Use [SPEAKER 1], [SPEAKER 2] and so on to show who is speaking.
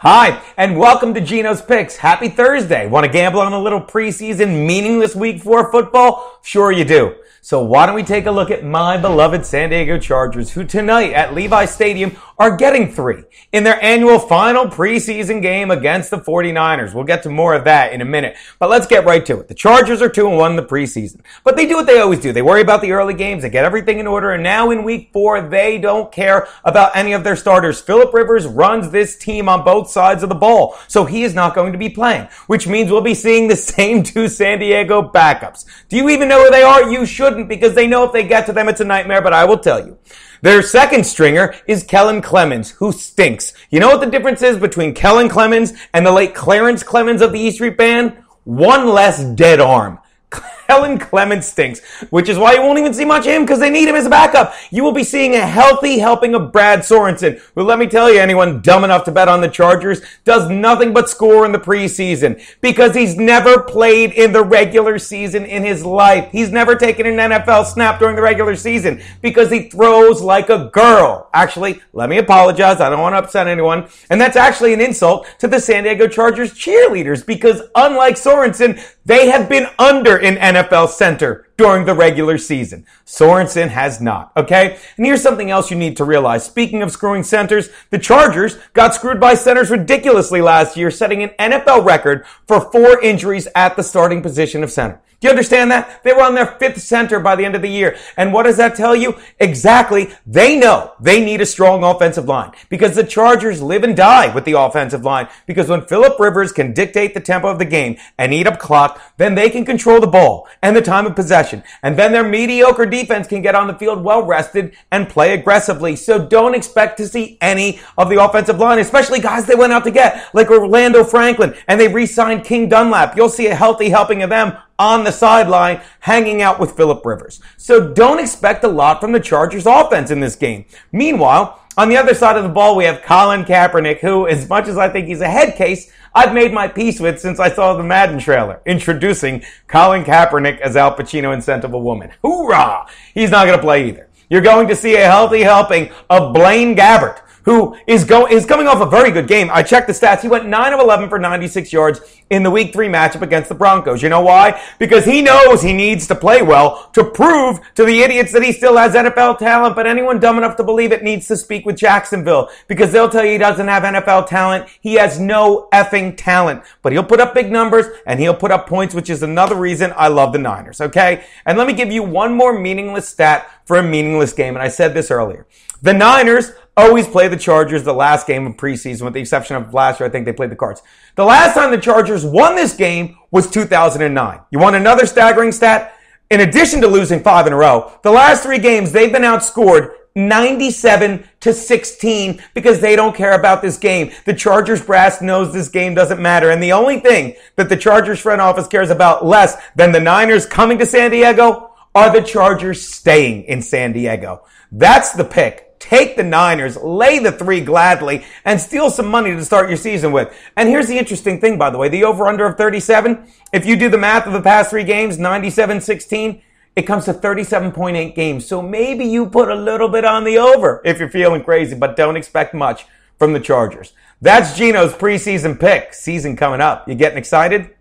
[SPEAKER 1] Hi, and welcome to Geno's Picks. Happy Thursday. Want to gamble on a little preseason meaningless week 4 football? Sure you do. So why don't we take a look at my beloved San Diego Chargers, who tonight at Levi Stadium are getting 3 in their annual final preseason game against the 49ers. We'll get to more of that in a minute, but let's get right to it. The Chargers are 2-1 in the preseason, but they do what they always do. They worry about the early games, they get everything in order, and now in week 4, they don't care about any of their starters. Philip Rivers runs this team on both sides of the ball, so he is not going to be playing, which means we'll be seeing the same 2 San Diego backups. Do you even know who they are? You shouldn't, because they know if they get to them, it's a nightmare, but I will tell you. Their second stringer is Kellen Clemens, who stinks. You know what the difference is between Kellen Clemens and the late Clarence Clemens of the E Street Band? One less dead arm. Kellen Clemens stinks, which is why you won't even see much of him because they need him as a backup. You will be seeing a healthy helping of Brad Sorensen, who, let me tell you, anyone dumb enough to bet on the Chargers does nothing but score in the preseason because he's never played in the regular season in his life. He's never taken an NFL snap during the regular season because he throws like a girl. Actually, let me apologize. I don't want to upset anyone. And that's actually an insult to the San Diego Chargers cheerleaders because unlike Sorensen, they have been under an NFL center during the regular season. Sorensen has not, okay? And here's something else you need to realize. Speaking of screwing centers, the Chargers got screwed by centers ridiculously last year, setting an NFL record for 4 injuries at the starting position of center. Do you understand that? They were on their 5th center by the end of the year. And what does that tell you? Exactly. They know they need a strong offensive line because the Chargers live and die with the offensive line because when Philip Rivers can dictate the tempo of the game and eat up clock, then they can control the ball and the time of possession. And then their mediocre defense can get on the field well rested and play aggressively. So don't expect to see any of the offensive line, especially guys they went out to get like Orlando Franklin and they re-signed King Dunlap. You'll see a healthy helping of them on the sideline, hanging out with Philip Rivers. So don't expect a lot from the Chargers offense in this game. Meanwhile, on the other side of the ball, we have Colin Kaepernick, who, as much as I think he's a head case, I've made my peace with since I saw the Madden trailer, introducing Colin Kaepernick as Al Pacino in Scent of a Woman. Hoorah! He's not going to play either. You're going to see a healthy helping of Blaine Gabbert, who is coming off a very good game. I checked the stats. He went 9 of 11 for 96 yards in the Week 3 matchup against the Broncos. You know why? Because he knows he needs to play well to prove to the idiots that he still has NFL talent, but anyone dumb enough to believe it needs to speak with Jacksonville because they'll tell you he doesn't have NFL talent. He has no effing talent, but he'll put up big numbers and he'll put up points, which is another reason I love the Niners, okay? And let me give you one more meaningless stat for a meaningless game, and I said this earlier. The Niners always play the Chargers the last game of preseason, with the exception of last year. I think they played the Cards. The last time the Chargers won this game was 2009. You want another staggering stat? In addition to losing 5 in a row, the last 3 games they've been outscored 97-16 because they don't care about this game. The Chargers brass knows this game doesn't matter. And the only thing that the Chargers front office cares about less than the Niners coming to San Diego are the Chargers staying in San Diego. That's the pick. Take the Niners, lay the 3 gladly, and steal some money to start your season with. And here's the interesting thing, by the way. The over-under of 37, if you do the math of the past 3 games, 97-16, it comes to 37.8 games. So maybe you put a little bit on the over if you're feeling crazy, but don't expect much from the Chargers. That's Geno's preseason pick. Season coming up. You getting excited?